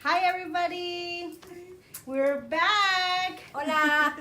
Hi, everybody. We're back. Hola.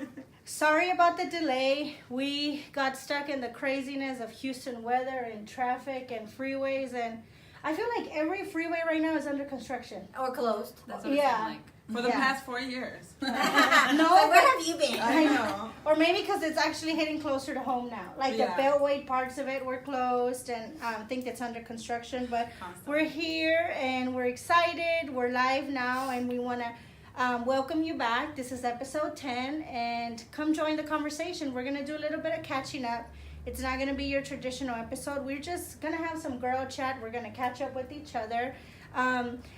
Sorry about the delay. We got stuck in the craziness of Houston weather and traffic and freeways, and I feel like every freeway right now is under construction. Or closed. That's what it Yeah. seemed like. For the past 4 years. No, So where have you been? I know. Or maybe because it's actually hitting closer to home now. Like the Beltway parts of it were closed, and I think it's under construction. But we're here and we're excited. We're live now, and we want to welcome you back. This is episode 10, and come join the conversation. We're going to do a little bit of catching up. It's not going to be your traditional episode. We're just going to have some girl chat. We're going to catch up with each other.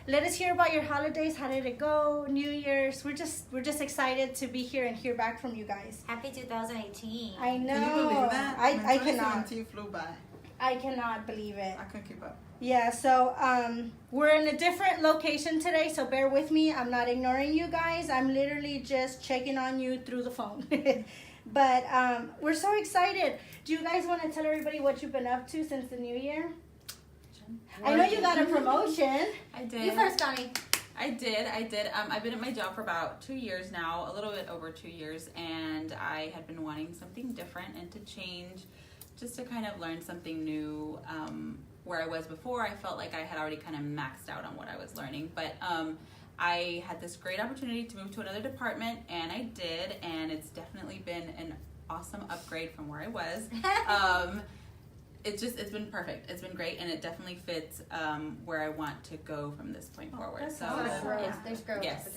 Let us hear about your holidays. How did it go? New Year's. We're just excited to be here and hear back from you guys. Happy 2018. I know. Can you believe that? I cannot. 2017 flew by. I cannot believe it. I couldn't keep up. Yeah, so we're in a different location today, so bear with me. I'm not ignoring you guys. I'm literally just checking on you through the phone. But we're so excited. Do you guys want to tell everybody what you've been up to since the new year? I know you got a promotion. I did. You first, Donnie. I did. I've been at my job for about 2 years now, a little bit over 2 years, and I had been wanting something different and to change, just to kind of learn something new. Where I was before, I felt like I had already kind of maxed out on what I was learning, but I had this great opportunity to move to another department, and I did, and it's definitely been an awesome upgrade from where I was. It's been perfect. It's been great, and it definitely fits where I want to go from this point forward. That's So awesome. There's growth. yes,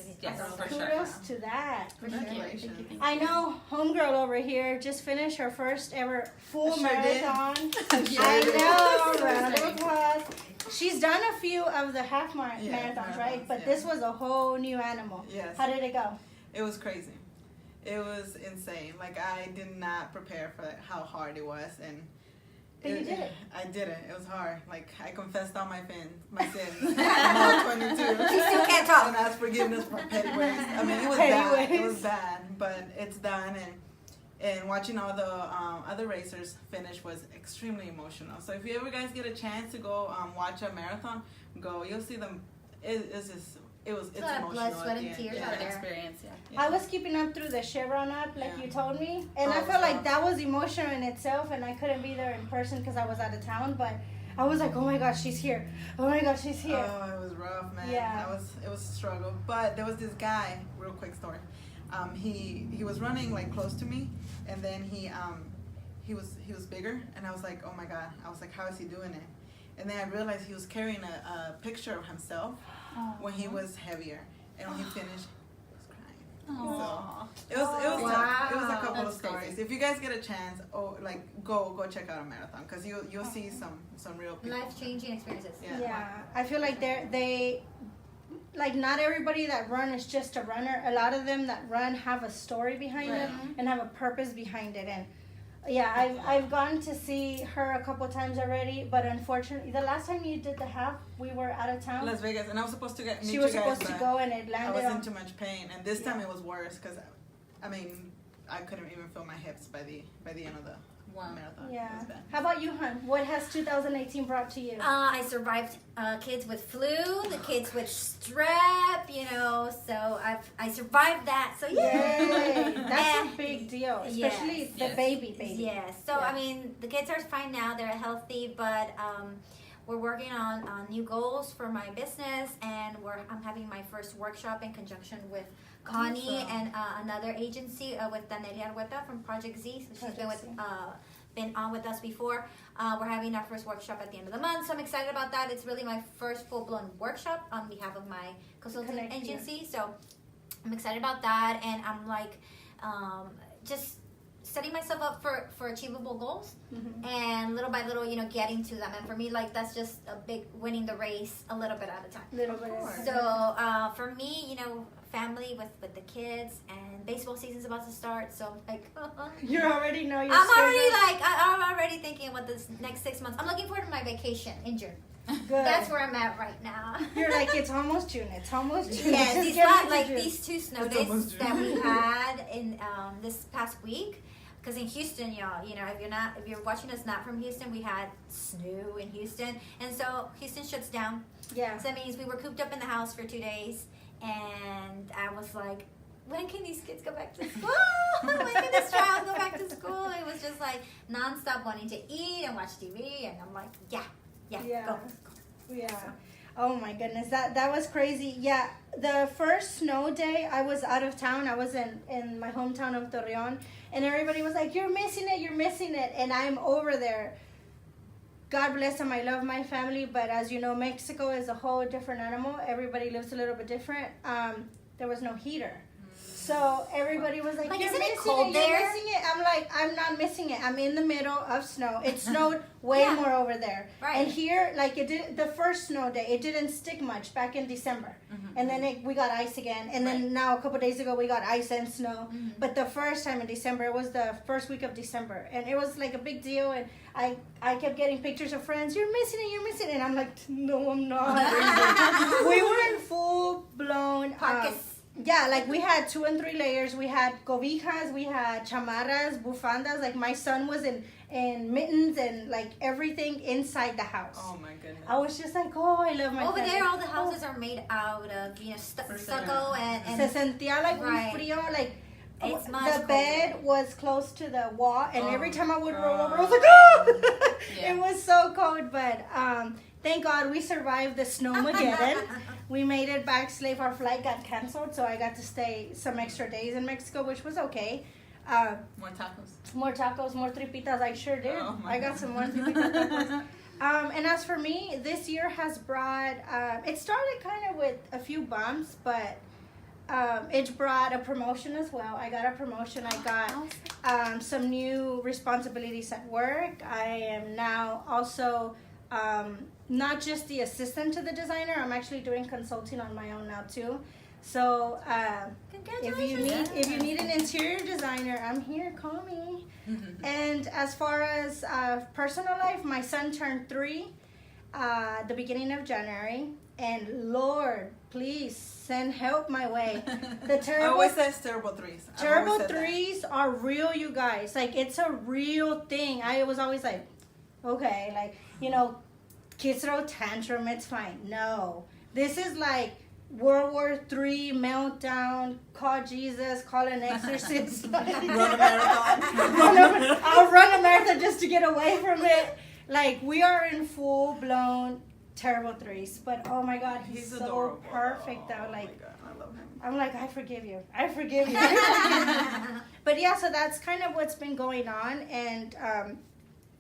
for sure. Kudos to that. Congratulations. I know homegirl over here just finished her first ever full Sure marathon. did. I know. Sure Round of did. applause. She's done a few of the half marathons, right? But this was a whole new animal. Yes. How did it go? It was crazy. It was insane. Like, I did not prepare for how hard it was, and But you did it. I did it. It was hard. Like, I confessed all my sins. I'm all 22. She still can't talk. And asked forgiveness for petty ways. I mean, it was Petty bad. ways. It was bad, but it's done. And watching all the other racers finish was extremely emotional. So if you ever guys get a chance to go watch a marathon, go. You'll see them. It's a lot of emotional. blood, sweat, at the and end. tears Yeah. out there. Experience. I was keeping up through the Chevron app, like Yeah. you told me, and Oh, I it felt was like rough. that was emotional in itself, and I couldn't be there in person because I was out of town. But I was like, oh my gosh, she's here! Oh my gosh, she's here! Oh, it was rough, man. Yeah. It was a struggle. But there was this guy. Real quick story. He was running like close to me, and then he was bigger, and I was like, oh my god. I was like, how is he doing it? And then I realized he was carrying a picture of himself when he was heavier, and when he finished, he was crying. Aww. So it was tough. It was a couple of That's stories. crazy. If you guys get a chance, go check out a marathon, because you'll see some real people. Life-changing experiences. Yeah, I feel like they like not everybody that run is just a runner. A lot of them that run have a story behind Right. them and have a purpose behind it. And yeah, I've gone to see her a couple times already, but unfortunately, the last time you did the half, we were out of town. Las Vegas, and I was supposed to meet She you was guys, supposed to but go, and it I landed was in on. too much pain, and this time it was worse because, I mean, I couldn't even feel my hips by the end of the marathon. It Yeah. was bad. How about you, hon? What has 2018 brought to you? I survived kids with flu, the kids with strep, so I survived that. So Yay! That's And- a big deal, Yes. especially the Yes. baby. Yes. So Yeah. I mean, the kids are fine now; they're healthy, but we're working on new goals for my business, and I'm having my first workshop in conjunction with Connie Awesome. and another agency with Danelia Argueta from Project Z. So she's Project Z. been on with us before. We're having our first workshop at the end of the month, so I'm excited about that. It's really my first full-blown workshop on behalf of my consulting Connect here. agency. So I'm excited about that, and I'm like just setting myself up for achievable goals, and little by little, getting to them. And for me, like, that's just a big winning the race a little bit at a time. Little bit. course. So for me, family with the kids, and baseball season's about to start. So I'm like, You already know your I'm already schedule. I'm already thinking about this next 6 months. I'm looking forward to my vacation in June. Good. That's where I'm at right now. You're like, it's almost June. It's almost June. Yes, Just these get last, into like June. these 2 snow It's days almost that we June. had in this past week. Because in Houston, y'all, if you're watching us not from Houston, we had snow in Houston, and so Houston shuts down. Yeah. So that means we were cooped up in the house for 2 days, and I was like, when can these kids go back to school? When can this child go back to school? It was just like nonstop wanting to eat and watch TV, and I'm like, go. Yeah. Oh my goodness, that was crazy. Yeah, the first snow day, I was out of town. I was in my hometown of Torreon, and everybody was like, you're missing it. And I'm over there. God bless them. I love my family, but as you know, Mexico is a whole different animal. Everybody lives a little bit different. There was no heater. So everybody was like, you're isn't missing it cold there? You're missing it. I'm like, I'm not missing it. I'm in the middle of snow. It snowed way more over there. Right. And here, like it did the first snow day, it didn't stick much back in December. And then we got ice again. And then now a couple days ago, we got ice and snow. But the first time in December, it was the first week of December. And it was like a big deal. And I kept getting pictures of friends, you're missing it. And I'm like, no, I'm not. We were in full blown yeah, like we had 2 and 3 layers. We had cobijas, we had chamarras, bufandas. Like my son was in mittens and like everything inside the house. Oh my goodness. I was just like, oh, I love my Over family. there, all the houses are made out of, stucco and Se sentía like un frío, like it's the bed was close to the wall, and every time I would roll over, I was like, oh! It was so cold, but thank God we survived the snowmageddon. We made it back safe. Our flight got canceled, so I got to stay some extra days in Mexico, which was okay. More tacos, more tripitas. I sure did. Oh I got some more tripitas tacos. And as for me, this year has brought, it started kind of with a few bumps, but it brought a promotion as well. I got a promotion. I got some new responsibilities at work. I am now also not just the assistant to the designer. I'm actually doing consulting on my own now too. So if you need an interior designer, I'm here. Call me. And as far as personal life, my son turned 3 the beginning of January, and Lord, please send help my way. The terrible, I always say terrible threes. Terrible threes are real, you guys. Like it's a real thing. I was always like, okay, like kids throw tantrum, it's fine. No, this is like World War III meltdown. Call Jesus, call an exorcist. Run a marathon. I'll run a marathon just to get away from it. Like we are in full blown terrible threes, but oh my God, he's so adorable. Perfect though. Like oh my God, I love him. I'm like, I forgive you. But yeah, so that's kind of what's been going on, and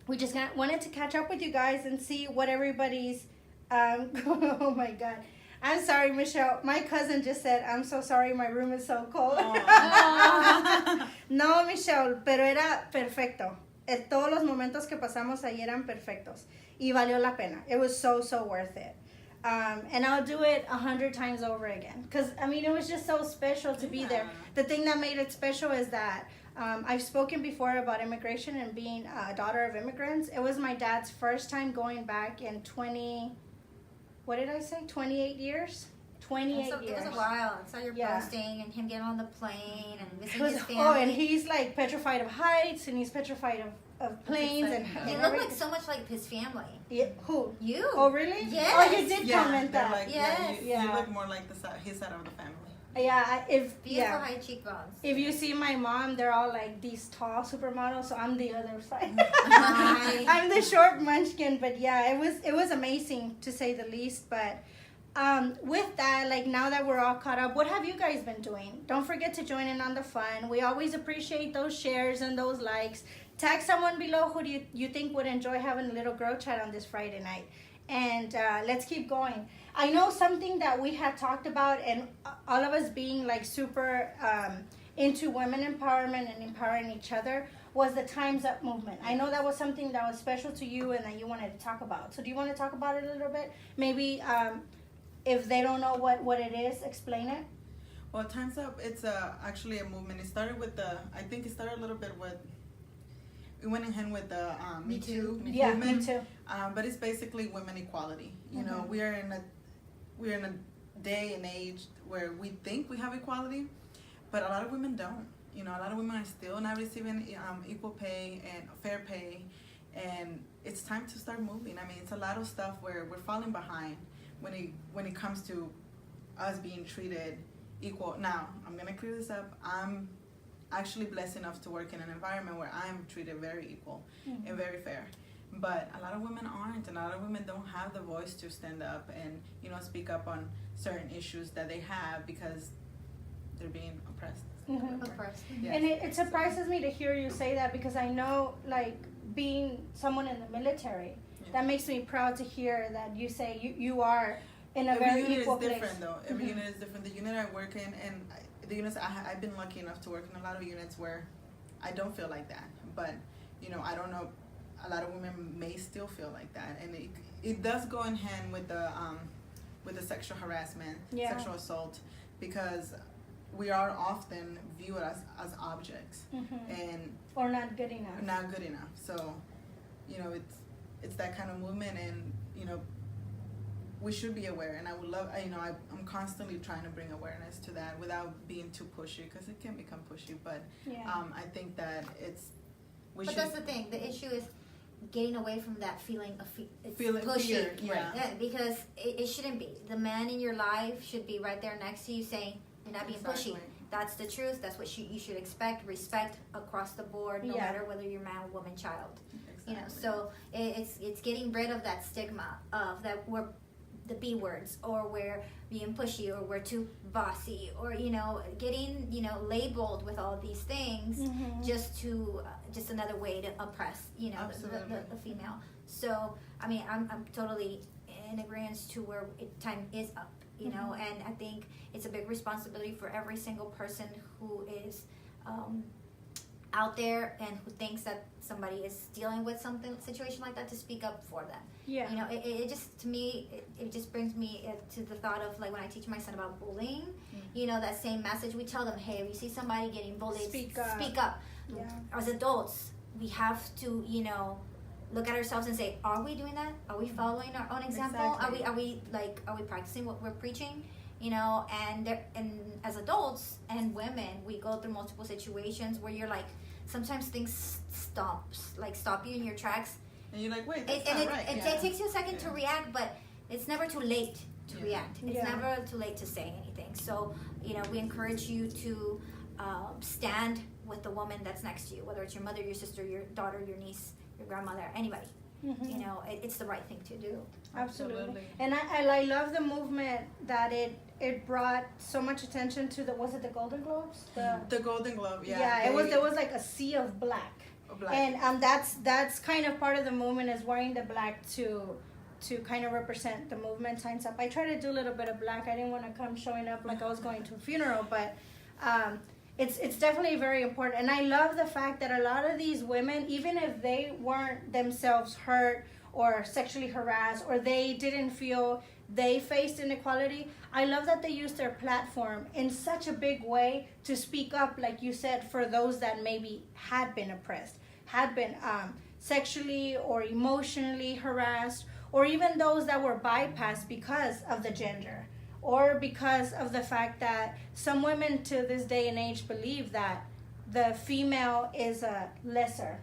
we just wanted to catch up with you guys and see what everybody's. Oh my God. I'm sorry, Michelle. My cousin just said, I'm so sorry, my room is so cold. No, Michelle, pero era perfecto. Todos los momentos que pasamos ahí eran perfectos. Y valió la pena. It was so worth it. And I'll do it 100 times over again. Because, it was just so special to be there. The thing that made it special is that I've spoken before about immigration and being a daughter of immigrants. It was my dad's first time going back in 28 years? 28 years. It was a while. I saw your posting and him getting on the plane and visiting his family. Oh, and he's like petrified of heights, and he's petrified of planes. And he looked like so much like his family. Yeah, who? You. Oh, really? Yes. Oh, you did comment that. Like, yes. You look more like his side of the family. Yeah, beautiful high cheekbones. If you see my mom, they're all like these tall supermodels, so I'm the other side. I'm the short munchkin, but yeah, it was amazing to say the least. But with that, like now that we're all caught up, what have you guys been doing? Don't forget to join in on the fun. We always appreciate those shares and those likes. Tag someone below who do you think would enjoy having a little girl chat on this Friday night. And let's keep going. I know something that we had talked about, and all of us being like super into women empowerment and empowering each other, was the Time's Up movement. I know that was something that was special to you and that you wanted to talk about. So do you want to talk about it a little bit? Maybe if they don't know what it is, explain it. Well, Time's Up, it's actually a movement. It started with I think it started a little bit with, it went in hand with the Me Too movement. Yeah, Me Too. But it's basically women equality. You know, we're in a day and age where we think we have equality, but a lot of women don't. A lot of women are still not receiving equal pay and fair pay, and it's time to start moving. It's a lot of stuff where we're falling behind when it comes to us being treated equal. Now, I'm going to clear this up. I'm actually blessed enough to work in an environment where I'm treated very equal and very fair. But a lot of women aren't, and a lot of women don't have the voice to stand up and, you know, speak up on certain issues that they have because they're being oppressed. Oppressed. Yes. And it surprises me to hear you say that, because I know, like, being someone in the military, that makes me proud to hear that you say you are in a Every very unit equal is place. different, though. Every unit is different. The unit I work in, and the units I've been lucky enough to work in a lot of units where I don't feel like that. But, you know, I don't know, a lot of women may still feel like that, and it does go in hand with the sexual harassment, sexual assault, because we are often viewed as objects and or not good enough. Not good enough. So, you know, it's that kind of movement, and you know, we should be aware. And I would love, you know, I'm constantly trying to bring awareness to that without being too pushy, because it can become pushy. But I think that But that's the thing. The issue is getting away from that feeling of feeling pushy. fear, yeah. Because it shouldn't be. The man in your life should be right there next to you saying, you're not being pushy. That's the truth. That's what you should expect. Respect across the board, no matter whether you're man, woman, child. Exactly. You know, so it's getting rid of that stigma of that we're the B words, or we're being pushy, or we're too bossy, or, you know, getting, you know, labeled with all these things just another way to oppress, you know, the female. So I mean, I'm totally in agreement to where time is up, you know, and I think it's a big responsibility for every single person who is out there and who thinks that somebody is dealing with situation like that, to speak up for them. Yeah. You know, it just, to me, it just brings me to the thought of, like, when I teach my son about bullying, you know, that same message, we tell them, hey, if you see somebody getting bullied, speak up. Yeah. As adults, we have to, you know, look at ourselves and say, are we doing that? Are we following our own example? Exactly. Are we practicing what we're preaching? You know, and as adults and women, we go through multiple situations where you're like, sometimes things stop you in your tracks. And you're like, wait, that's not right. It takes you a second to react, but it's never too late to react. It's never too late to say anything. So, you know, we encourage you to stand with the woman that's next to you, whether it's your mother, your sister, your daughter, your niece, your grandmother, anybody. You know, it's the right thing to do. Absolutely. And I love the movement that it brought so much attention to was it the Golden Globes? The Golden Globe, yeah. Yeah, there was like a sea of black. And that's kind of part of the movement, is wearing the black to kind of represent the movement, Time's Up. I try to do a little bit of black. I didn't want to come showing up like I was going to a funeral, but it's definitely very important. And I love the fact that a lot of these women, even if they weren't themselves hurt or sexually harassed, or they didn't feel they faced inequality, I love that they use their platform in such a big way to speak up, like you said, for those that maybe had been oppressed, had been sexually or emotionally harassed, or even those that were bypassed because of the gender, or because of the fact that some women to this day and age believe that the female is a lesser.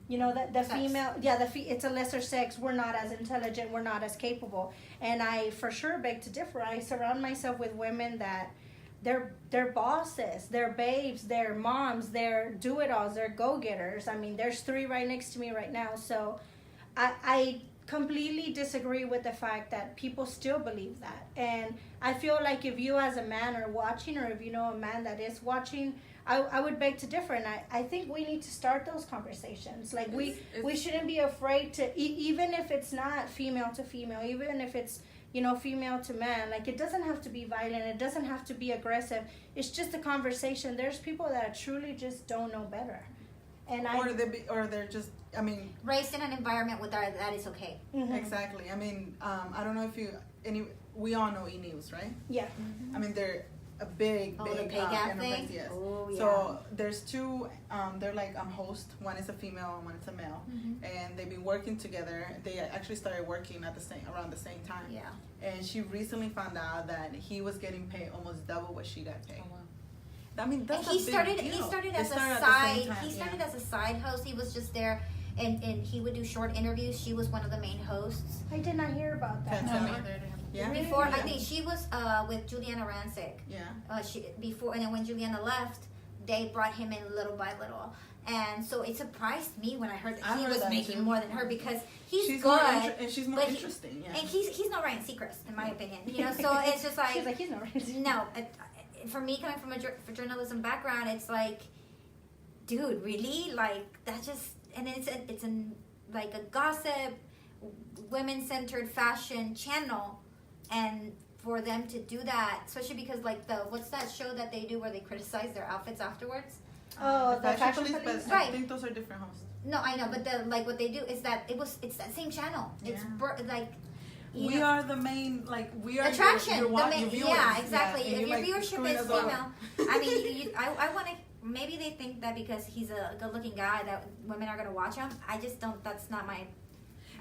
You know, that the female, it's a lesser sex. We're not as intelligent. We're not as capable. And I for sure beg to differ. I surround myself with women that they're bosses, they're babes, they're moms, they're do-it-alls, they're go-getters. I mean, there's 3 right next to me right now. So I completely disagree with the fact that people still believe that. And I feel like if you as a man are watching, or if you know a man that is watching, I would beg to differ, and I think we need to start those conversations. Like, we shouldn't be afraid to, even if it's not female to female, even if it's, you know, female to man, like, it doesn't have to be violent, it doesn't have to be aggressive, it's just a conversation. There's people that truly just don't know better. And or they're just, I mean, raised in an environment with that is okay. Exactly. I mean, I don't know if we all know E-News, right? Yeah. I mean, they're a big the pay gap enterprise, thing? yes. Oh, yeah. So there's 2, they're like hosts. One is a female and one is a male, and they've been working together. They actually started working around the same time. Yeah. And she recently found out that he was getting paid almost double what she got paid. Oh, wow. I mean, that's and he started as a side host. He was just there, and he would do short interviews. She was one of the main hosts. I did not hear about that. Yeah. Before, Yeah. I think she was with Juliana Rancic. Yeah. Before, and then when Juliana left, they brought him in little by little. And so it surprised me when I heard that he was making more than her, because she's good, and she's more interesting. And he's not Ryan Seacrest, in my opinion. You know, so it's just like, she's like, he's not Ryan. No, for me, coming from a journalism background, it's like, dude, really? Like, that just, and it's like a gossip, women-centered fashion channel, and for them to do that, especially because like what's that show that they do where they criticize their outfits afterwards? Oh, the fashion police, police? but I think those are different hosts. No, I know, but what they do is that it's that same channel. Yeah. It's like, we are the main, like, we are attraction. your viewers. Yeah, exactly. Yeah, if your like, viewership is female, I mean, I want to. Maybe they think that because he's a good-looking guy that women are gonna watch him. I just don't. That's not my.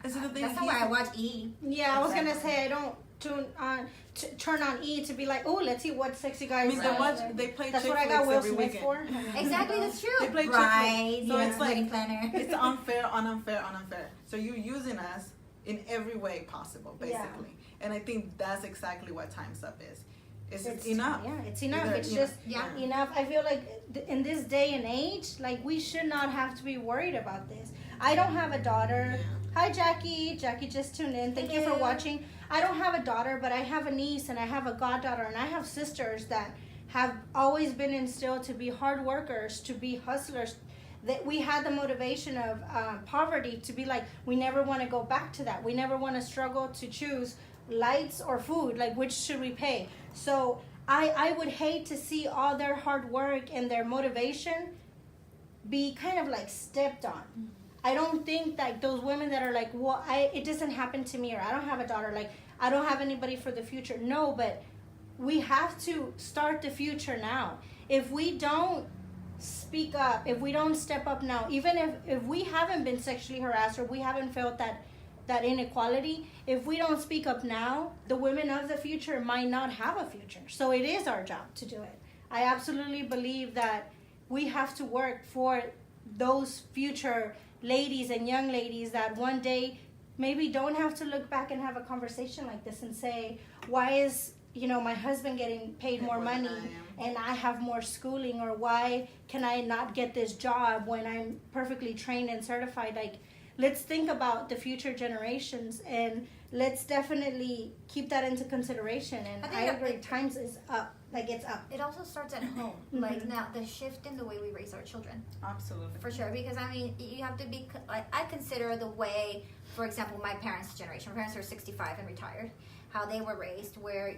And so the thing that's not why I watch E. Yeah, I was gonna say I don't turn on E to be like, oh, let's see what sexy guys. I mean, they play. That's chick what I got flicks Will every Smith weekend. for. Exactly, that's true. They play chick Right. flicks. So it's like wedding planner. it's unfair, unfair. So you're using us in every way possible, basically. Yeah. And I think that's exactly what Time's Up is. It's It's enough. Yeah, it's enough. Either, It's just yeah. enough. I feel like in this day and age, like, we should not have to be worried about this. I don't have a daughter. Yeah. Hi, Jackie. Jackie just tuned in. Thank you for watching. I don't have a daughter, but I have a niece and I have a goddaughter and I have sisters that have always been instilled to be hard workers, to be hustlers. That we had the motivation of poverty to be like, we never want to go back to that. We never want to struggle to choose lights or food, like which should we pay. So I would hate to see all their hard work and their motivation be kind of like stepped on. I don't think that those women that are like, well, it doesn't happen to me, or I don't have a daughter, like I don't have anybody for the future. No, but we have to start the future now. If we don't speak up, if we don't step up now, even if we haven't been sexually harassed or we haven't felt that inequality, if we don't speak up now, the women of the future might not have a future. So it is our job to do it. I absolutely believe that we have to work for those future ladies and young ladies that one day maybe don't have to look back and have a conversation like this and say, why is my husband getting paid more money and I have more schooling, or why can I not get this job when I'm perfectly trained and certified? Like, let's think about the future generations and let's definitely keep that into consideration. And I agree, times is up. Like, it's up. It also starts at home. Like, now, the shift in the way we raise our children. Absolutely. For sure. Because, I mean, you have to be, like, I consider the way, for example, my parents' generation. My parents are 65 and retired. How they were raised, where,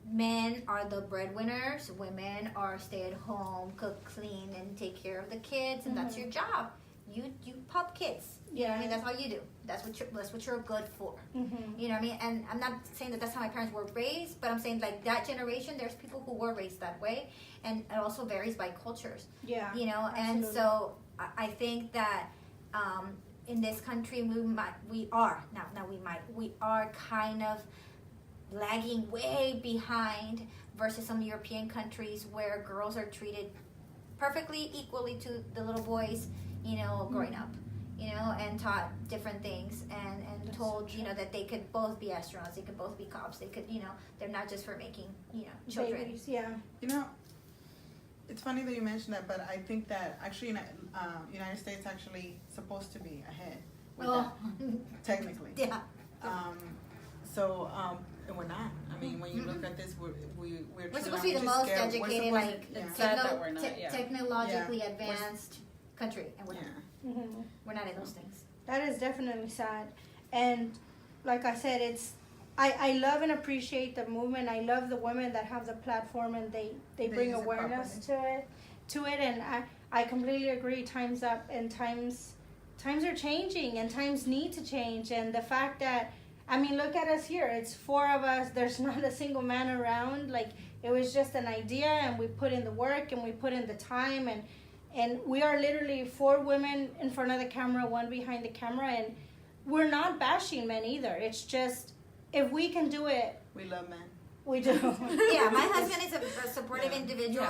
men are the breadwinners, women are stay at home, cook, clean, and take care of the kids, and that's your job. You pop kids. You know what I mean? That's all you do. That's what you're good for. You know what I mean? And I'm not saying that that's how my parents were raised, but I'm saying, like, that generation, there's people who were raised that way, and it also varies by cultures. Yeah. Absolutely. And so I think that in this country we are kind of lagging way behind versus some European countries where girls are treated perfectly equally to the little boys, growing up, and taught different things and that's told, so that they could both be astronauts, they could both be cops, they could, they're not just for making, children. Babies, yeah. It's funny that you mentioned that, but I think that actually United States actually supposed to be ahead with that, technically. Yeah. And we're not. I mean, when you look at this, we're supposed to be the most educated, like, technologically Yeah. advanced country, and we're not. We're not in those things. That is definitely sad. And like I said, I love and appreciate the movement. I love the women that have the platform and they bring awareness to it. And I completely agree. Time's up, and times are changing, and times need to change. And the fact that, I mean, look at us here. It's 4 of us. There's not a single man around. Like, it was just an idea, and we put in the work, and we put in the time, and we are literally 4 women in front of the camera, 1 behind the camera, and we're not bashing men either. It's just, if we can do it, we love men. We do. Yeah, my husband is a supportive individual,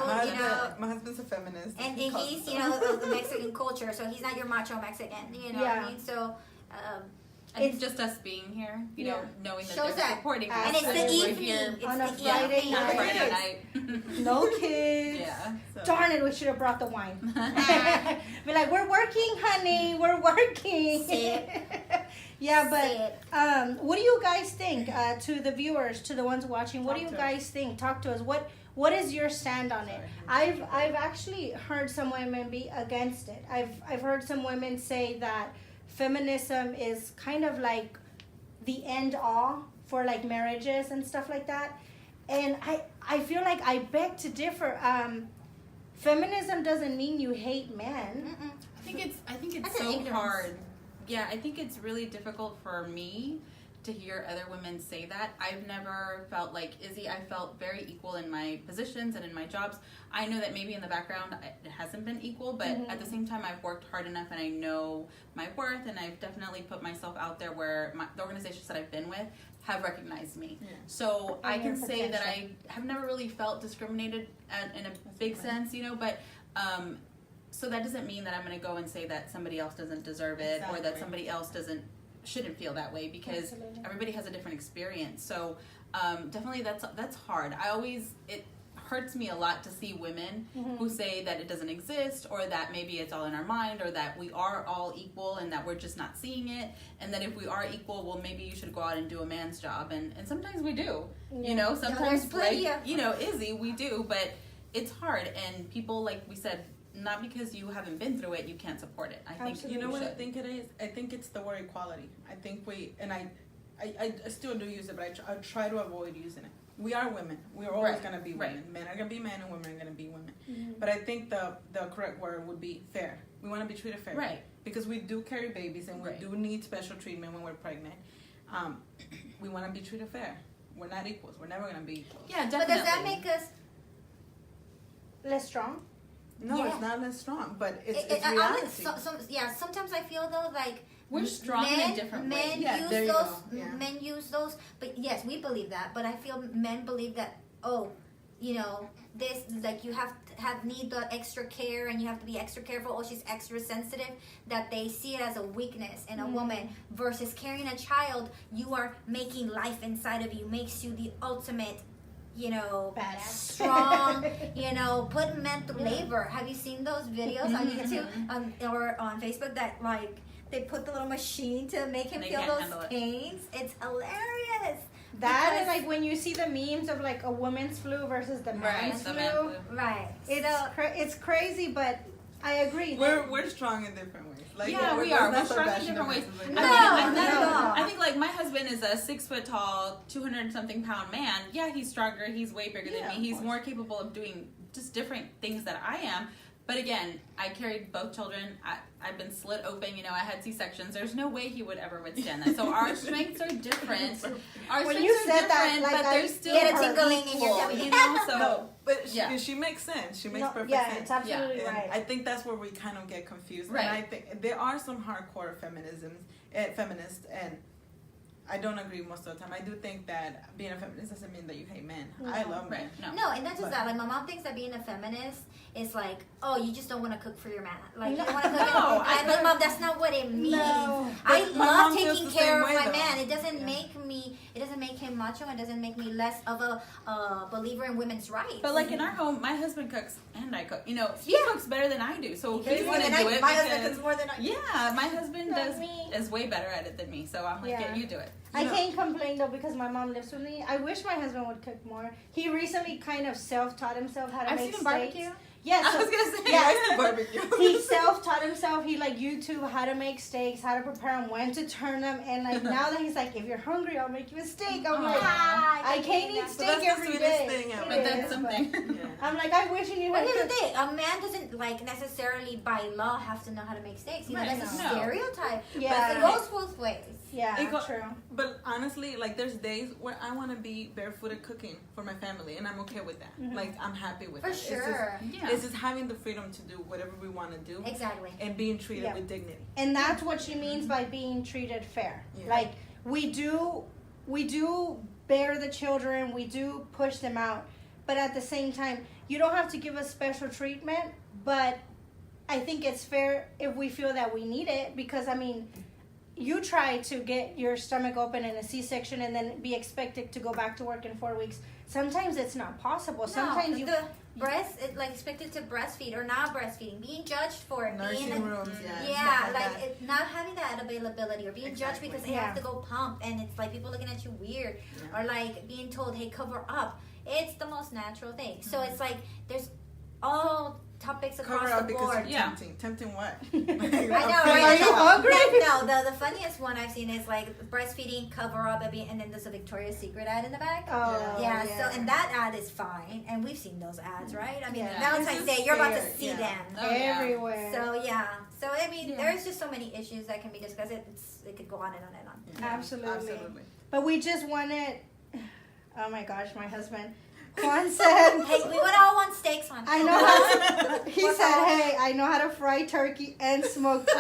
My husband's a feminist. And he's, of the Mexican culture, so he's not your macho Mexican, what I mean? So, I think just us being here, you know, knowing that Shows they're that. supporting And us. it's the we're evening. here. It's On the a Friday evening. On a night. Friday night. No kids. Yeah. So. Darn it, we should have brought the wine. Be like, we're working, honey. We're working. Sip. Yeah, but Sip. what do you guys think to the viewers, to the ones watching? What do you guys think? Talk to us. What is your stand on it? I've actually heard some women be against it. I've heard some women say that feminism is kind of like the end all for like marriages and stuff like that. And I feel like I beg to differ. Feminism doesn't mean you hate men. Mm-mm. I think it's That's an so ignorance. hard. Yeah, I think it's really difficult for me to hear other women say that. I've never felt like Izzy. I felt very equal in my positions and in my jobs. I know that maybe in the background it hasn't been equal, but at the same time I've worked hard enough and I know my worth, and I've definitely put myself out there where the organizations that I've been with have recognized me. Yeah. So I can say that potential. I have never really felt discriminated in a big sense, you know, but so that doesn't mean that I'm going to go and say that somebody else doesn't deserve it or that Exactly. somebody else shouldn't feel that way, because Absolutely. everybody has a different experience. So definitely that's hard. It hurts me a lot to see women who say that it doesn't exist, or that maybe it's all in our mind, or that we are all equal and that we're just not seeing it, and that if we are equal, well, maybe you should go out and do a man's job, and sometimes we do, you know, sometimes there's plenty like, of- you know, Izzy, we do, but it's hard, and people, like we said, not because you haven't been through it, you can't support it. I think Absolutely. You know what I should. think it is? I think it's the word equality. I think I still do use it, but I try to avoid using it. We are women. We're always Right. going to be Right. women. Men are going to be men and women are going to be women. But I think the correct word would be fair. We want to be treated fair. Right. Because we do carry babies and we Right. do need special treatment when we're pregnant. We want to be treated fair. We're not equals. We're never going to be equals. Yeah, But definitely. does that make us? Less strong. No, Yeah. it's not less strong, but it's I reality. Sometimes I feel though like We're strong in a different way. Men Yeah, use there you those. go. Yeah. Men use those. But yes, we believe that. But I feel men believe that. Oh, you know, this like you need the extra care and you have to be extra careful. Oh, she's extra sensitive. That they see it as a weakness in a woman versus carrying a child. You are making life inside of you makes you the ultimate. You know, Badass. strong, you know, putting men through labor. Have you seen those videos on YouTube or on Facebook that like they put the little machine to make him They feel can't those handle it. pains? It's hilarious. That Because- and like when you see the memes of like a woman's flu versus the Right, man's the flu, man flu. Right. it's crazy, but I agree. We're strong in different ways. Like, Yeah, we let's are. not We're strong in bash different ways. numbers. No, not not at all. I think like my husband is a 6 foot tall, 200-something pound man. Yeah, he's stronger. He's way bigger Yeah, than me. of He's course. more capable of doing just different things that I am. But again, I carried both children. I've been slit open. You know, I had C-sections. There's no way he would ever withstand that. So our strengths are different. Our When strengths you are said that, different, like, but I they're still get a tingling in your equal, tummy. you know. So No, but Yeah. she makes sense. She makes No, perfect yeah, sense. it's absolutely And right. I think that's where we kind of get confused. Right. And I think there are some hardcore feminists, and I don't agree most of the time. I do think that being a feminist doesn't mean that you hate men. I love men. right, no. No, and not just But- that. Like my mom thinks that being a feminist is like, oh, you just don't want to cook for your man. Like you No. don't want to cook. No, I'm like, mom, that's not what it means. No. I But my love mom feels taking the care same of way, my though. man. It doesn't Yeah. make me. It doesn't make him macho. It doesn't make me less of a believer in women's rights. But like in our home, my husband cooks and I cook. You know, he Yeah. cooks better than I do. So He he's more gonna than do I- it. my because- husband cooks more than I. Yeah, my husband Not me. is way better at it than me. So I'm like, Yeah. yeah, you do it. I know- can't complain though because my mom lives with me. I wish my husband would cook more. He recently kind of self-taught himself how to I've make seen him steaks. barbecue. Yeah, I so was gonna say. yeah. I used to barbecue. he self-taught himself. He like YouTube how to make steaks, how to prepare them, when to turn them, and like now that he's like, if you're hungry, I'll make you a steak. I'm like, I can't eat But steak that's the every sweetest day. thing ever. It But that's is, something. Yeah. I'm like, I wish you knew how But to here's the cook. thing: a man doesn't like necessarily by law have to know how to make steaks. You know, Right, that's a no. stereotype. Yeah. But it goes both ways. Yeah, It go- true. But honestly, like there's days where I want to be barefooted cooking for my family, and I'm okay with that. Like I'm happy with For that. sure. Yeah. It's just having the freedom to do whatever we want to do Exactly. and being treated Yeah. with dignity. And that's what she means by being treated fair. Yeah. Like we do bear the children, we do push them out, but at the same time, you don't have to give us special treatment, but I think it's fair if we feel that we need it because I mean, you try to get your stomach open in a C-section and then be expected to go back to work in 4 weeks. Sometimes it's not possible. Sometimes the breast, like expected to breastfeed or not breastfeeding, being judged for it, nursing rooms, not having that availability or being judged because they have to go pump, and it's like people looking at you weird, or like being told, hey, cover up. It's the most natural thing. So it's like there's all topics across the board. Tempting what? I know, right? Are you hungry? No, the funniest one I've seen is like breastfeeding, cover up, and then there's a Victoria's Secret ad in the back. Oh, yeah. So, and that ad is fine, and we've seen those ads, right? I mean, Valentine's Day, you're about to see them everywhere. So I mean, there's just so many issues that can be discussed. It could go on and on and on. Absolutely. But we just wanted. Oh my gosh, my husband. Juan said, hey, we would all want steaks on. I know he said, hey, I know how to fry turkey and smoke turkey.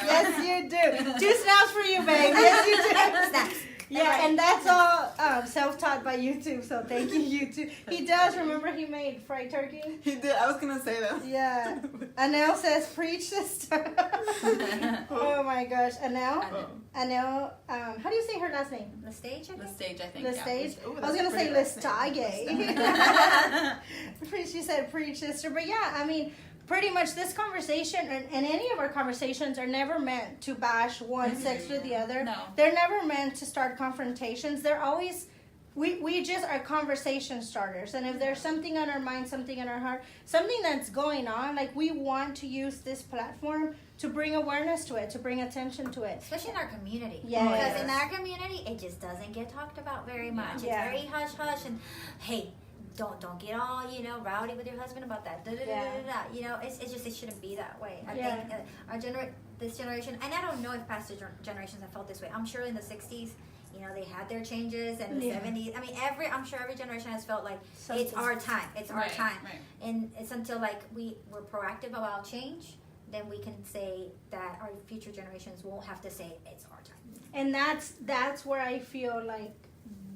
Yes, you do. 2 snaps for you, babe. Yes, you do. Snaps. Yeah, and that's all self-taught by YouTube, so thank you, YouTube. He does. Remember he made fried turkey? He did. I was going to say that. Yeah. Anel says, preach, sister. Oh, my gosh. Anel? Anel, how do you say her last name? Lestage, I think? Lestage, I think. Lestage? Ooh, I was going to say Lestage. She said, preach, sister. But yeah, I mean, pretty much this conversation and any of our conversations are never meant to bash one sex or the other. No. They're never meant to start confrontations. They're always, we just are conversation starters. And if there's something on our mind, something in our heart, something that's going on, like we want to use this platform to bring awareness to it, to bring attention to it. Especially in our community. Yes. Because in our community, it just doesn't get talked about very much. Yeah. It's very hush-hush and, hey, don't get all, rowdy with your husband about that. It's just, it shouldn't be that way. I think this generation, and I don't know if past generations have felt this way. I'm sure in the 60s, they had their changes, and the 70s. I mean, I'm sure every generation has felt like it's our time. It's our time. Right. And it's until like we're proactive about change, then we can say that our future generations won't have to say it's our time. And that's where I feel like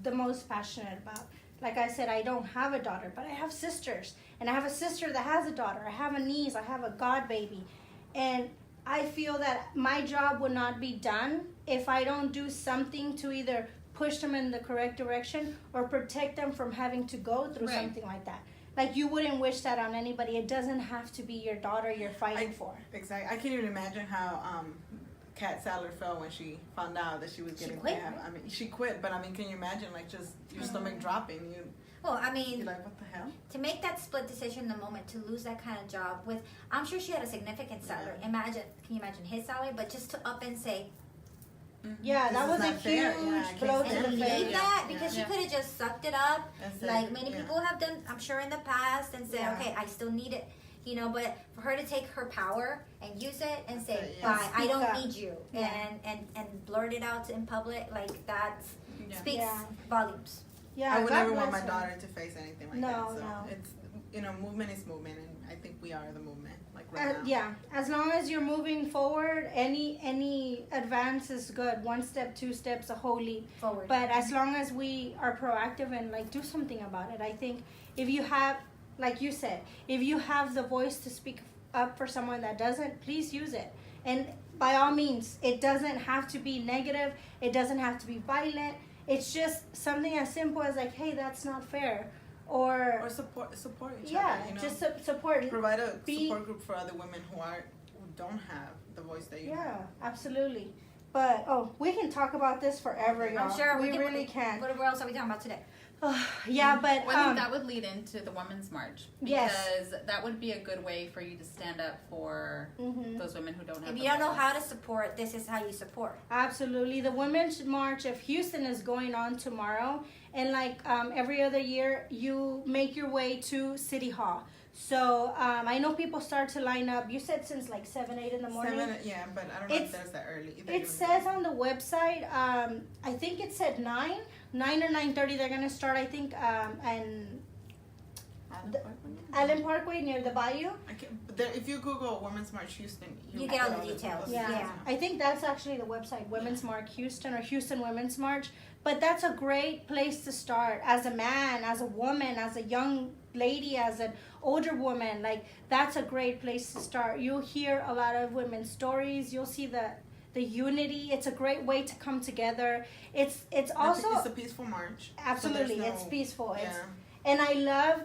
the most passionate about. Like I said, I don't have a daughter, but I have sisters. And I have a sister that has a daughter. I have a niece. I have a god baby. And I feel that my job would not be done if I don't do something to either push them in the correct direction or protect them from having to go through something like that. Like, you wouldn't wish that on anybody. It doesn't have to be your daughter you're fighting for. Exactly. I can't even imagine how Kat Sadler felt when she found out that she was getting pregnant. I mean, she quit, but I mean, can you imagine, like, just your stomach dropping? Well, I mean, you're like, what the hell? To make that split decision in the moment, to lose that kind of job with, I'm sure she had a significant salary. Can you imagine his salary? But just to up and say, yeah, that was a huge blow to the face. Leave that because she could have just sucked it up, like many people have done, I'm sure, in the past, and said, okay, I still need it. But for her to take her power and use it and say, bye, I don't need you, and blurt it out in public, like that speaks volumes. Yeah, I would never want my daughter to face anything like that. So no. It's, movement is movement, and I think we are the movement, like right now. Yeah, as long as you're moving forward, any advance is good. 1 step, 2 steps, a whole leap forward. But as long as we are proactive and like do something about it, I think if you have, like you said, if you have the voice to speak up for someone that doesn't, please use it. And by all means, it doesn't have to be negative. It doesn't have to be violent. It's just something as simple as like, hey, that's not fair. Or support each other. Yeah, just support. Provide a support group for other women who don't have the voice that you have. Yeah, absolutely. But, we can talk about this forever, y'all. I'm sure we really can. What else are we talking about today? Yeah, but I think that would lead into the Women's March, because yes, that would be a good way for you to stand up for those women who don't have. If you don't know how to support, this is how you support. Absolutely. The Women's March of Houston is going on tomorrow, and like every other year, you make your way to City Hall. So I know people start to line up. You said since like 7, 8 in the morning. 7, yeah, but I don't know if there's that early. It says on the website. I think it said 9 or 9:30. They're gonna start. I think and Allen Parkway near the Bayou. If you Google Women's March Houston, you get all the details. Yeah, I think that's actually the website, Women's March Houston or Houston Women's March. But that's a great place to start as a man, as a woman, as a young lady, as an older woman. Like, that's a great place to start. You'll hear a lot of women's stories. You'll see the the unity. It's a great way to come together. It's also it's a peaceful march. Absolutely, it's peaceful. Yeah. And I love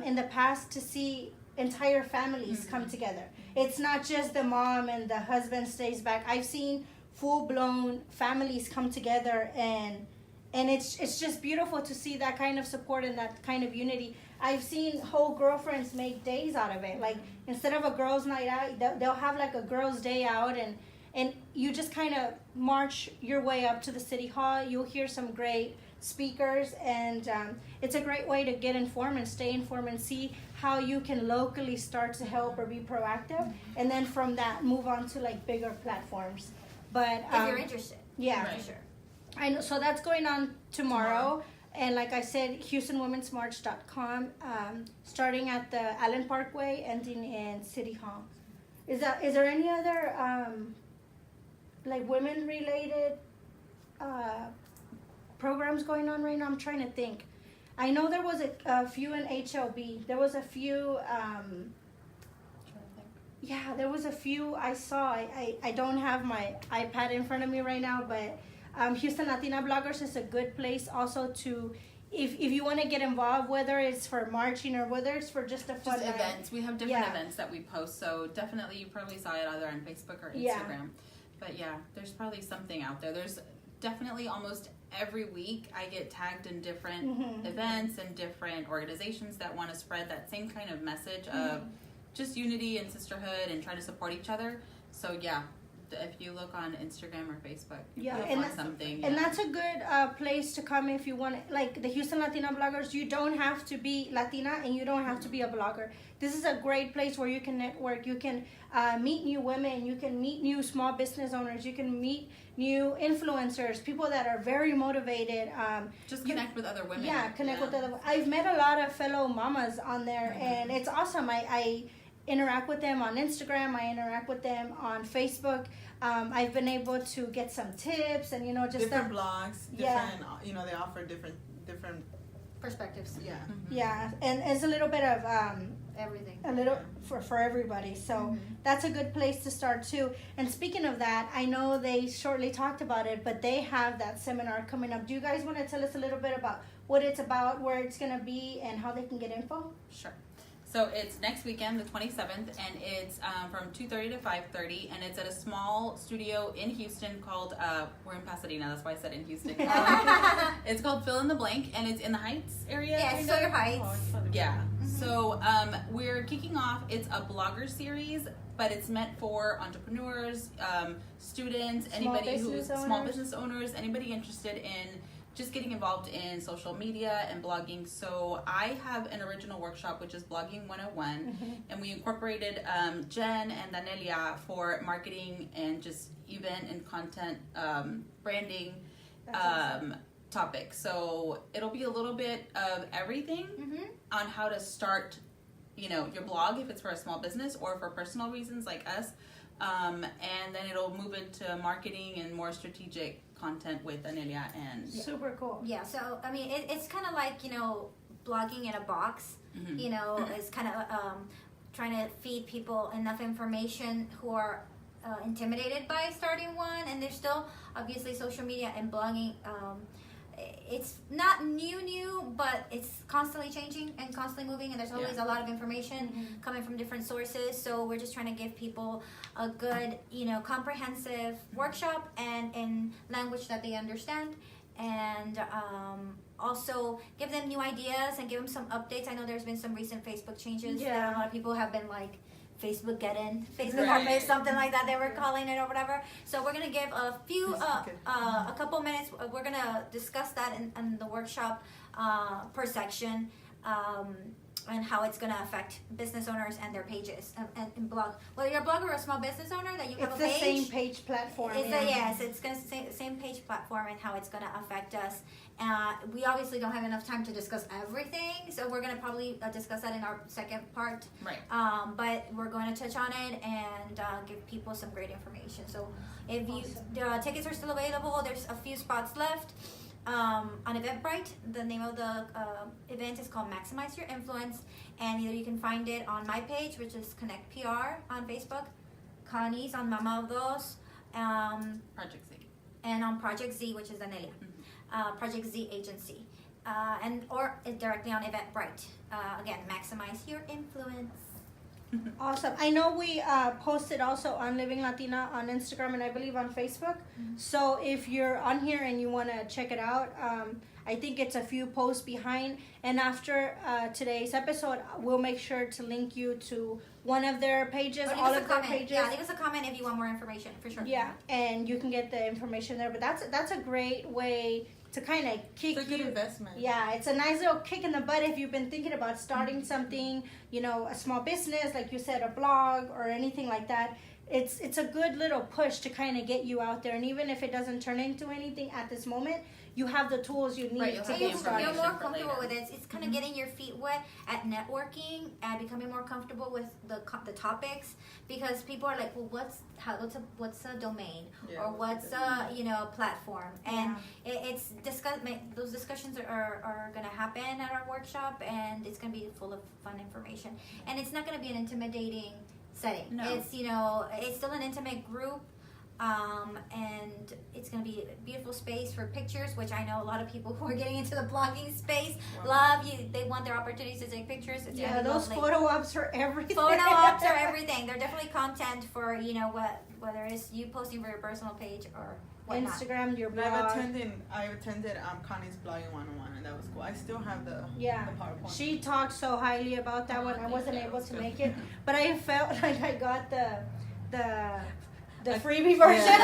in the past to see entire families come together. It's not just the mom and the husband stays back. I've seen full-blown families come together, and it's just beautiful to see that kind of support and that kind of unity. I've seen whole girlfriends make days out of it. Like, instead of a girls' night out, they'll have like a girls' day out, and you just kind of march your way up to the city hall. You'll hear some great speakers, and it's a great way to get informed and stay informed and see how you can locally start to help or be proactive, and then from that move on to like bigger platforms. But if you're interested, yeah, for sure. I know. So that's going on tomorrow. And like I said, HoustonWomen'sMarch.com, starting at the Allen Parkway, ending in City Hall. Is there any other like women related programs going on right now? I'm trying to think. I know there was a few in HLB. There was a few. Yeah, there was a few I saw. I don't have my iPad in front of me right now, but Houston Latina Bloggers is a good place also to, if you want to get involved, whether it's for marching or whether it's for just a fun Just night. events. We have different events that we post, so definitely you probably saw it either on Facebook or Instagram. Yeah. But yeah, there's probably something out there. There's definitely almost every week I get tagged in different events and different organizations that want to spread that same kind of message of just unity and sisterhood and trying to support each other. So yeah, if you look on Instagram or Facebook, you'll find something. And that's a good place to come if you want, like the Houston Latina Bloggers. You don't have to be Latina and you don't have to be a blogger. This is a great place where you can network. You can meet new women. You can meet new small business owners. You can meet new influencers, people that are very motivated. Just connect with other women. Yeah, connect with other. I've met a lot of fellow mamas on there, and it's awesome. I interact with them on Instagram. I interact with them on Facebook. I've been able to get some tips and just different blogs. Different, they offer different perspectives. Yeah. Yeah, and it's a little bit of Everything. a little for everybody. So that's a good place to start too. And speaking of that, I know they shortly talked about it, but they have that seminar coming up. Do you guys want to tell us a little bit about what it's about, where it's going to be, and how they can get info? Sure. So it's next weekend, the 27th, and it's from 2:30 to 5:30, and it's at a small studio in Houston called, we're in Pasadena, that's why I said in Houston. It's called Fill in the Blank, and it's in the Heights area. Yeah, Sawyer Heights. Yeah. So we're kicking off, it's a blogger series, but it's meant for entrepreneurs, students, anybody who's small business owners, anybody interested in just getting involved in social media and blogging. So I have an original workshop, which is Blogging 101, and we incorporated Jen and Danelia for marketing and just event and content branding topics. So it'll be a little bit of everything on how to start, your blog if it's for a small business or for personal reasons like us. And then it'll move into marketing and more strategic content with Anelia and super cool. Yeah, so I mean it's kind of like blogging in a box. It's kind of trying to feed people enough information who are intimidated by starting one, and there's still obviously social media and blogging. It's not new, but it's constantly changing and constantly moving, and there's always a lot of information coming from different sources. So we're just trying to give people a good, comprehensive workshop and in language that they understand, and also give them new ideas and give them some updates. I know there's been some recent Facebook changes that a lot of people have been like, Facebook get in, Facebook Heartbeat, something like that they were calling it or whatever. So we're gonna give a few, a couple minutes. We're gonna discuss that in the workshop per section, and how it's gonna affect business owners and their pages and blog. Whether you're a blogger or a small business owner, that you have a page. It's the same page platform. It's gonna say the same page platform and how it's gonna affect us. We obviously don't have enough time to discuss everything, so we're gonna probably discuss that in our second part. Right. But we're going to touch on it and give people some great information. So if the tickets are still available, there's a few spots left. On Eventbrite, the name of the event is called Maximize Your Influence, and either you can find it on my page, which is Connect PR on Facebook, Connie's on Momma of Those, Project Z. and on Project Z, which is Anelia. Project Z Agency. And or directly on Eventbrite. Again, maximize your influence. Awesome. I know we posted also on Livin Latina on Instagram and I believe on Facebook. So if you're on here and you want to check it out, I think it's a few posts behind. And after today's episode, we'll make sure to link you to one of their pages, all of their pages. Yeah, leave us a comment if you want more information, for sure. Yeah, and you can get the information there. But that's a great way to kind of kick It's a good investment. Yeah, it's a nice little kick in the butt if you've been thinking about starting something, a small business, like you said, a blog or anything like that. It's a good little push to kind of get you out there. And even if it doesn't turn into anything at this moment, you have the tools you need to get started. You're more comfortable with it. It's kind of getting your feet wet at networking and becoming more comfortable with the topics, because people are like, well, what's a domain, or what's a platform, and those discussions are going to happen at our workshop, and it's going to be full of fun information, and it's not going to be an intimidating setting. No. It's it's still an intimate group. And it's going to be a beautiful space for pictures, which I know a lot of people who are getting into the blogging space love. They want their opportunities to take pictures. It's those photo ops are everything. Photo ops are everything. They're definitely content for, whether it's you posting for your personal page or whatnot. Instagram, your blog. I attended Connie's blogging 101, and that was cool. I still have the PowerPoint. She talked so highly about that one. I wasn't able to make it, but I felt like I got the freebie version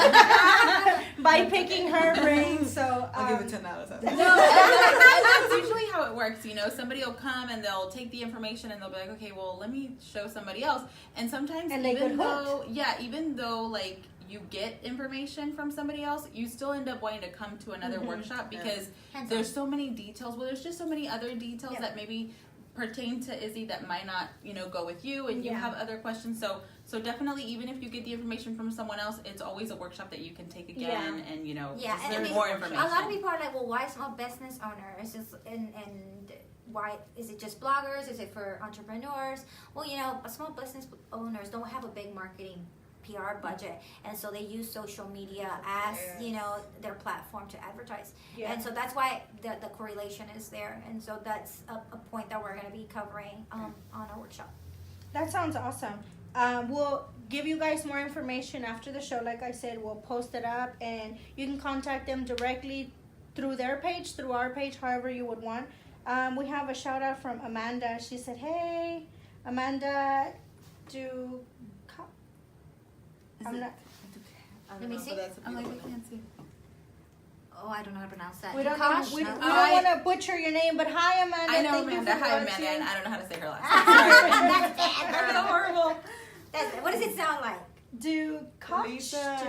by picking her brain. So I'll give it $10. That's usually how it works. Somebody will come and they'll take the information and they'll be like, okay, well, let me show somebody else. And sometimes even though like you get information from somebody else, you still end up wanting to come to another workshop because there's so many details. Well, there's just so many other details that maybe pertain to Izzy that might not, go with you, and you have other questions. So definitely, even if you get the information from someone else, it's always a workshop that you can take again, and there's more information. A lot of people are like, well, why small business owners? And why is it just bloggers? Is it for entrepreneurs? Well, small business owners don't have a big marketing PR budget, and so they use social media as their platform to advertise, and so that's why the correlation is there, and so that's a point that we're going to be covering on our workshop. That sounds awesome. We'll give you guys more information after the show. Like I said, we'll post it up, and you can contact them directly through their page, through our page, however you would want. We have a shout out from Amanda. She said, "Hey, Amanda, Let me see. I'm like, we can't see. Oh, I don't know how to pronounce that. We don't want to butcher your name, but hi, Amanda. I know Thank Amanda. You for hi, watching. Amanda. And I don't know how to say her last name. That's so horrible. What does it sound like?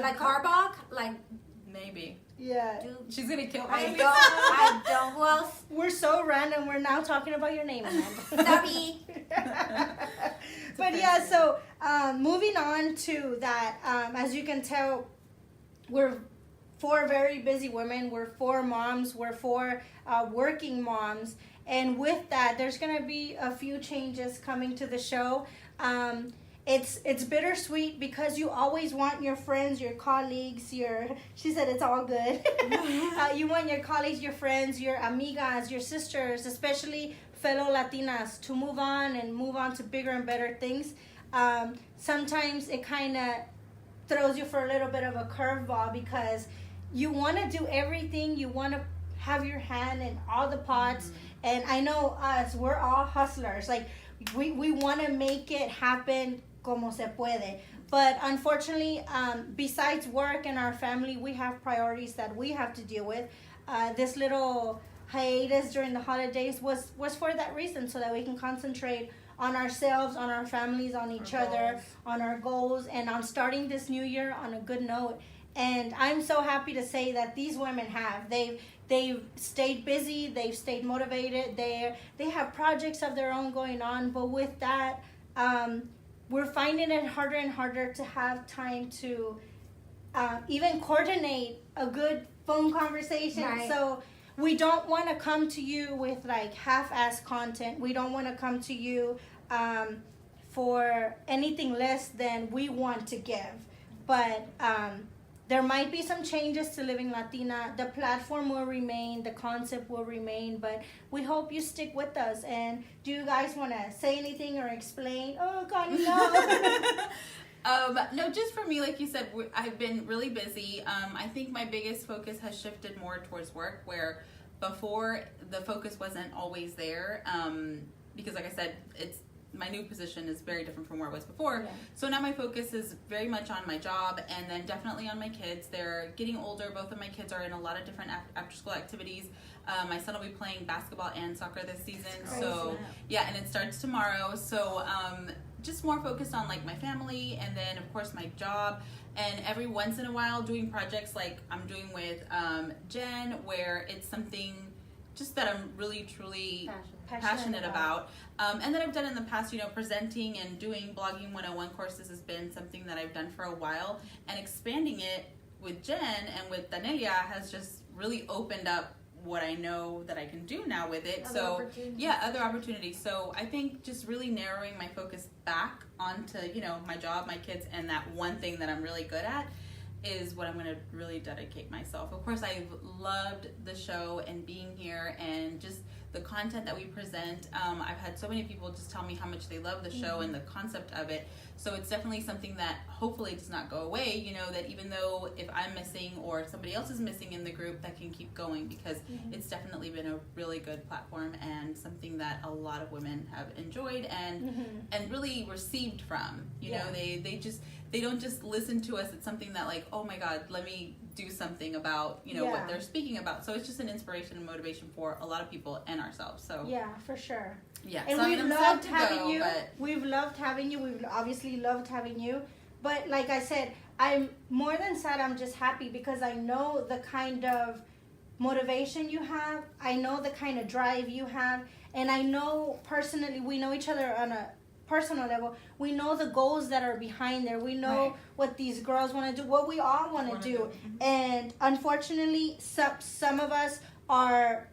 Like Carbach? Like maybe. Yeah. She's gonna kill me. I don't. Who else? We're so random. We're now talking about your name, Amanda. Sorry. But yeah, so moving on to that, as you can tell, we're 4 very busy women. We're 4 moms. We're 4 working moms. And with that, there's going to be a few changes coming to the show. It's bittersweet because you always want your friends, your colleagues, she said it's all good. You want your colleagues, your friends, your amigas, your sisters, especially fellow Latinas, to move on to bigger and better things. Sometimes it kind of throws you for a little bit of a curveball because you want to do everything. You want to have your hand in all the pots. And I know us, we're all hustlers. Like, we want to make it happen como se puede. But unfortunately, besides work and our family, we have priorities that we have to deal with. This little hiatus during the holidays was for that reason, so that we can concentrate on ourselves, on our families, on each other, on our goals, and on starting this new year on a good note. And I'm so happy to say that these women have. They've stayed busy. They've stayed motivated. They have projects of their own going on. But with that, we're finding it harder and harder to have time to even coordinate a good phone conversation. Right. So we don't want to come to you with like half-ass content. We don't want to come to you for anything less than we want to give. But there might be some changes to Livin Latina. The platform will remain, the concept will remain, but we hope you stick with us. And do you guys want to say anything or explain? Oh, Connie, no. No, just for me, like you said, I've been really busy. I think my biggest focus has shifted more towards work, where before the focus wasn't always there. Because like I said, my new position is very different from where it was before. Yeah. So now my focus is very much on my job, and then definitely on my kids. They're getting older. Both of my kids are in a lot of different after school activities. My son will be playing basketball and soccer this season. So yeah, and it starts tomorrow. So just more focused on like my family, and then of course my job, and every once in a while doing projects like I'm doing with Jen, where it's something just that I'm really truly passionate about. And then I've done in the past, presenting and doing blogging 101 courses has been something that I've done for a while, and expanding it with Jen and with Danelia has just really opened up what I know that I can do now with it. Other opportunities. So I think just really narrowing my focus back onto, my job, my kids, and that one thing that I'm really good at is what I'm going to really dedicate myself. Of course, I've loved the show and being here and just the content that we present. I've had so many people just tell me how much they love the show and the concept of it. So it's definitely something that hopefully does not go away, that even though if I'm missing or somebody else is missing in the group, that can keep going, because it's definitely been a really good platform and something that a lot of women have enjoyed and really received from. They don't just listen to us. It's something that like, oh my God, let me do something about, what they're speaking about. So it's just an inspiration and motivation for a lot of people and ourselves. So yeah, for sure. Yeah. And so we've loved having you. But We've loved having you. We've obviously loved having you. But like I said, I'm more than sad. I'm just happy because I know the kind of motivation you have. I know the kind of drive you have. And I know personally, we know each other on a personal level. We know the goals that are behind there. We know what these girls want to do, what we all want to do. And unfortunately, some of us are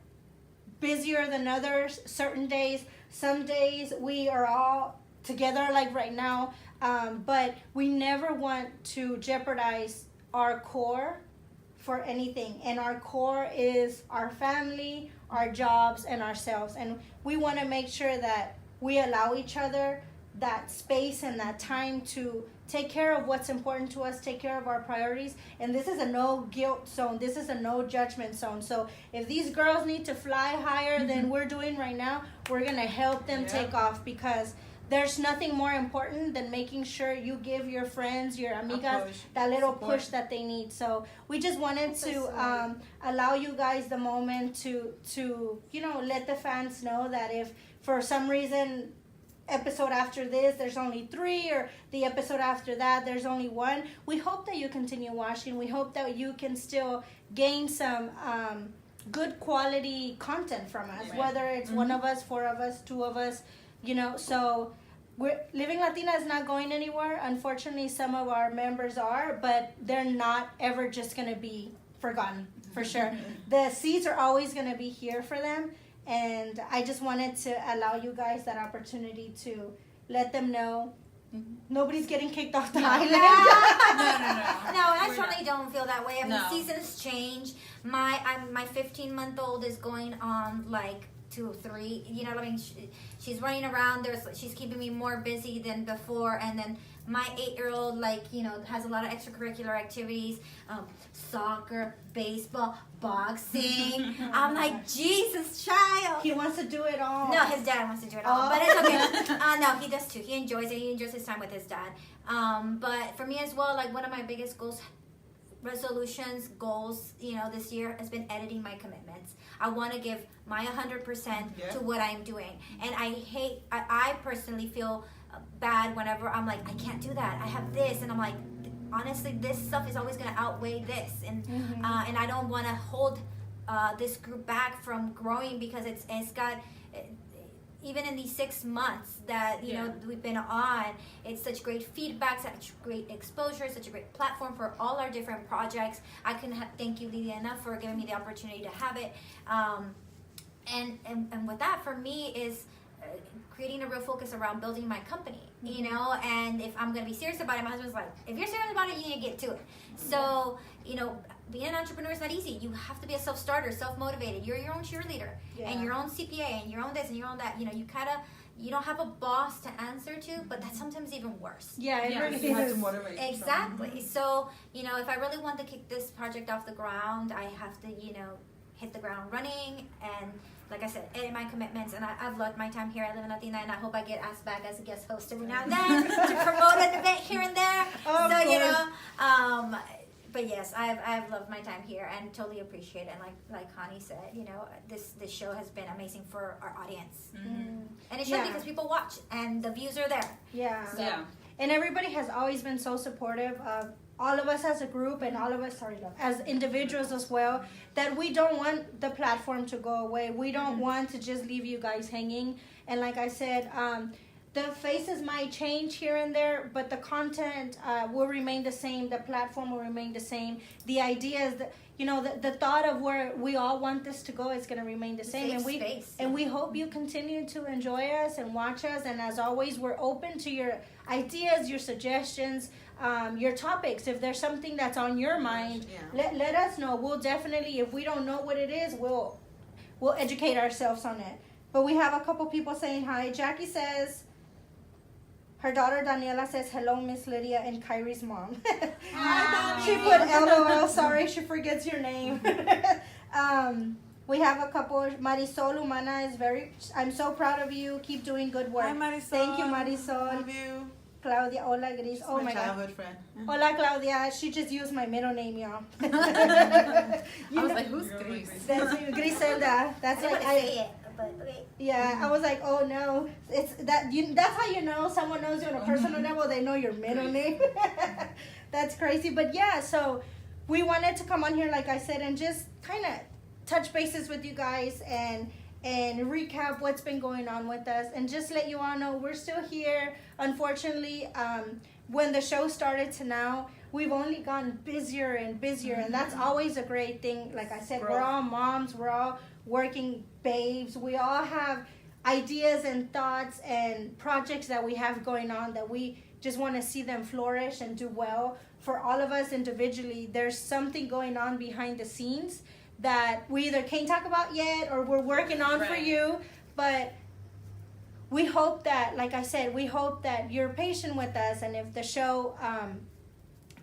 busier than others certain days. Some days we are all together like right now, but we never want to jeopardize our core for anything. And our core is our family, our jobs, and ourselves. And we want to make sure that we allow each other that space and that time to take care of what's important to us, take care of our priorities. And this is a no guilt zone. This is a no judgment zone. So if these girls need to fly higher than we're doing right now, we're going to help them take off, because there's nothing more important than making sure you give your friends, your amigas, that little push that they need. So we just wanted to allow you guys the moment to let the fans know that if for some reason episode after this there's only 3, or the episode after that there's only 1, we hope that you continue watching. We hope that you can still gain some good quality content from us, whether it's one of us, 4 of us, 2 of us, so Livin Latina is not going anywhere. Unfortunately, some of our members are, but they're not ever just going to be forgotten, for sure. The seeds are always going to be here for them. And I just wanted to allow you guys that opportunity to let them know nobody's getting kicked off the island. No, I certainly don't feel that way. I mean, seasons change. My 15-month-old is going on like 2 or 3. She's running around. She's keeping me more busy than before. And then my 8-year-old, has a lot of extracurricular activities, soccer, baseball, boxing. I'm like, Jesus, child. He wants to do it all. No, his dad wants to do it all, but it's okay. No, he does too. He enjoys it. He enjoys his time with his dad. But for me as well, one of my biggest goals, this year has been editing my commitments. I want to give my 100% to what I'm doing. And I personally feel bad whenever I'm like, I can't do that. I have this. And I'm like, honestly, this stuff is always going to outweigh this. And and I don't want to hold this group back from growing, because it's got... even in these 6 months that we've been on, it's such great feedback, such great exposure, such a great platform for all our different projects. I couldn't thank you, Lidia, enough for giving me the opportunity to have it. And with that, for me, is creating a real focus around building my company, you know, and if I'm gonna be serious about it, my husband's like, if you're serious about it, you need to get to it. So, you know, being an entrepreneur is not easy. You have to be a self-starter, self-motivated. You're your own cheerleader and your own CPA and your own this and your own that. You know, you don't have a boss to answer to, but that's sometimes even worse. Yeah, it really You have is. to motivate yourself. Exactly. So, you know, if I really want to kick this project off the ground, I have to, you know, hit the ground running and, like I said, edit my commitments. And I've loved my time here at Livin Latina, and I hope I get asked back as a guest host every now and then to promote an event here and there. So, you know, but yes, I've loved my time here and totally appreciate it. And like Connie said, you know, this show has been amazing for our audience. And it should because people watch and the views are there. Yeah. So. Yeah. And everybody has always been so supportive of all of us as a group and all of us, as individuals as well, that we don't want the platform to go away. We don't want to just leave you guys hanging. And like I said, the faces might change here and there, but the content will remain the same. The platform will remain the same. The idea is that, you know, the thought of where we all want this to go is going to remain the same. And we hope you continue to enjoy us and watch us. And as always, we're open to your ideas, your suggestions, your topics. If there's something that's on your mind, let us know. We'll definitely, if we don't know what it is, we'll educate ourselves on it. But we have a couple people saying hi. Jackie says, her daughter Daniela says, hello, Miss Lidia and Kyrie's mom. She put LOL, sorry, she forgets your name. We have a couple. Marisol Humana is I'm so proud of you. Keep doing good work. Hi, Marisol. Thank you, Marisol. Love you. Claudia, hola, Gris. Oh my childhood God. friend. Hola, Claudia. She just used my middle name, y'all. I was like, who's Gris? That's Griselda. That's I like didn't say it, but okay. Yeah, I was like, oh no, it's that. That's how you know someone knows you on a personal level. They know your middle name. That's crazy, but yeah. So we wanted to come on here, like I said, and just kind of touch bases with you guys and recap what's been going on with us, and just let you all know we're still here. Unfortunately, when the show started to now, we've only gotten busier and busier, and that's always a great thing. Like I said, we're all moms, we're all working babes, we all have ideas and thoughts and projects that we have going on that we just want to see them flourish and do well. For all of us individually, there's something going on behind the scenes that we either can't talk about yet or we're working on for you, but we hope that, like I said, we hope that you're patient with us, and if the show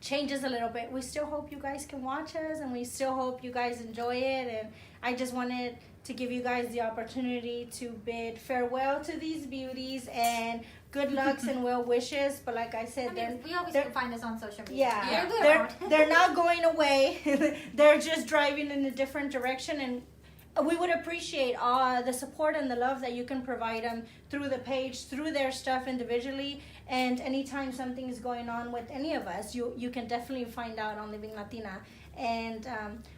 changes a little bit, we still hope you guys can watch us, and we still hope you guys enjoy it. And I just wanted to give you guys the opportunity to bid farewell to these beauties and good lucks and well wishes. But like I said, we always can find us on social media. They're not going away. They're just driving in a different direction, and we would appreciate all the support and the love that you can provide them through the page, through their stuff individually, and anytime something is going on with any of us, you can definitely find out on Livin Latina. And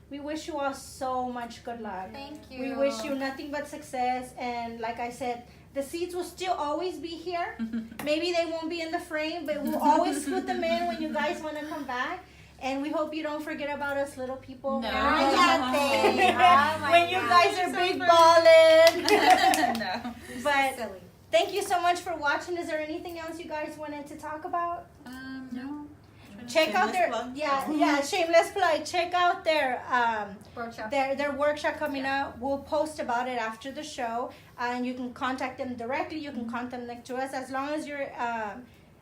we wish you all so much good luck. Thank you. We wish you nothing but success, and like I said, the seeds will still always be here. Maybe they won't be in the frame, but we'll always put them in when you guys want to come back. And we hope you don't forget about us little people. No. When you guys are big ballin'. No. But silly. thank you so much for watching. Is there anything else you guys wanted to talk about? No. Check out their shameless plug. Check out their Workshop. their workshop coming up. We'll post about it after the show, and you can contact them directly. You can contact them to us as long as you're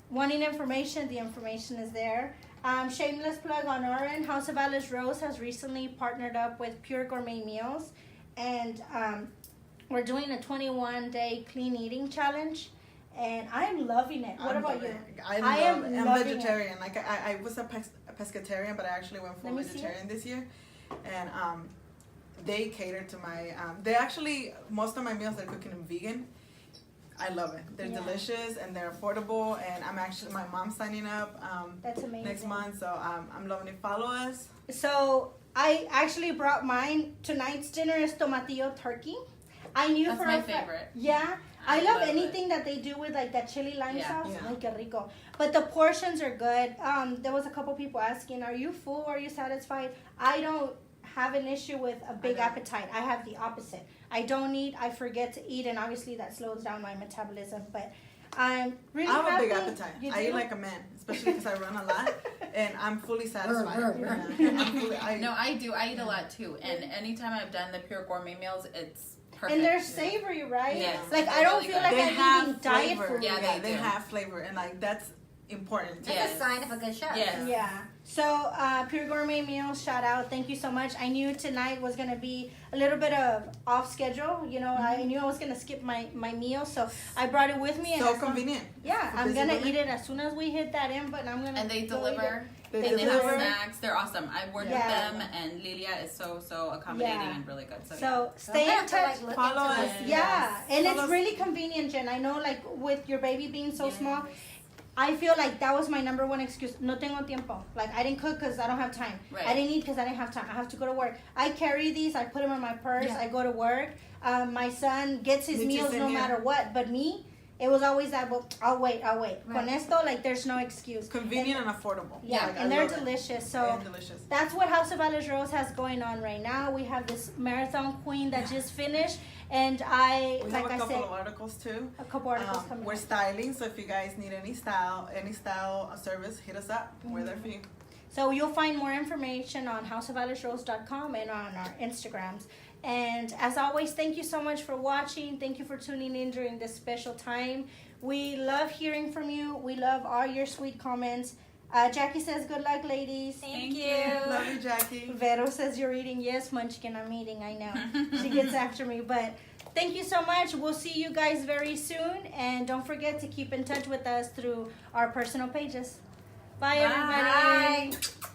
wanting information. The information is there. Shameless plug on our end. House of Alice Rose has recently partnered up with Pure Gourmet Meals, and we're doing a 21-day clean eating challenge. And I'm loving it. What about you? I'm vegetarian. Like I was a pescatarian, but I actually went full vegetarian this year. And they cater to my. They actually, most of my meals they're cooking in vegan. I love it. They're delicious and they're affordable. And my mom's signing up. That's amazing. Next month, so I'm loving it. Follow us. So I actually brought mine. Tonight's dinner is tomatillo turkey. I knew That's my favorite. Yeah. I love anything that they do with like that chili lime sauce. Ay, que rico. But the portions are good. There was a couple people asking, are you full? Are you satisfied? I don't have an issue with a big I know. appetite. I have the opposite. I forget to eat, and obviously that slows down my metabolism. But I'm really I have happy. a big appetite. You I do? eat like a man, especially because I run a lot, and I'm fully satisfied. No, I do. I eat a lot too, and anytime I've done the pure gourmet meals, it's perfect. And they're savory, right? Yes, Like they're I don't really feel good. like They I'm have eating diet flavor. food. Yeah, they do. have flavor, and like that's important. That's Yes. a sign of a good chef. Yes. Yeah. So, Pure Gourmet Meals, shout out. Thank you so much. I knew tonight was going to be a little bit of off schedule. You know, I knew I was going to skip my meal. So, I brought it with me. And So as long- convenient. Yeah, For I'm busy going to women. eat it as soon as we hit that in, but I'm going to. And they deliver. They And they have deliver. snacks. They're awesome. I've worked Yeah. with them, and Lidia is so accommodating Yeah. and really good. So, So, I'm stay gonna in have to, touch. like, look Follow into us. it. Yeah, and it's Follow- really convenient, Jen. I know, like, with your baby being so Yes. small, I feel like that was my number one excuse. No tengo tiempo. Like, I didn't cook because I don't have time. Right. I didn't eat because I didn't have time. I have to go to work. I carry these. I put them in my purse. Yeah. I go to work. My son gets his Me too, meals same no here. matter what. But me, it was always that, well, I'll wait. Right. Con esto, like, there's no excuse. Convenient and affordable. Yeah, Like, I and they're love it. delicious. So And delicious. that's what House of Alice Rose has going on right now. We have this marathon queen that just finished. And We like have a I couple said, of articles too. a couple articles coming We're up. styling, so if you guys need any style service, hit us up. We're there for you. So you'll find more information on houseofalicerose.com and on our Instagrams. And as always, thank you so much for watching. Thank you for tuning in during this special time. We love hearing from you. We love all your sweet comments. Jackie says, good luck, ladies. Thank Thank you. Love you, Jackie. Vero says, you're eating. Yes, Munchkin, I'm eating. I know. She gets after me. But thank you so much. We'll see you guys very soon. And don't forget to keep in touch with us through our personal pages. Bye. Everybody. Bye.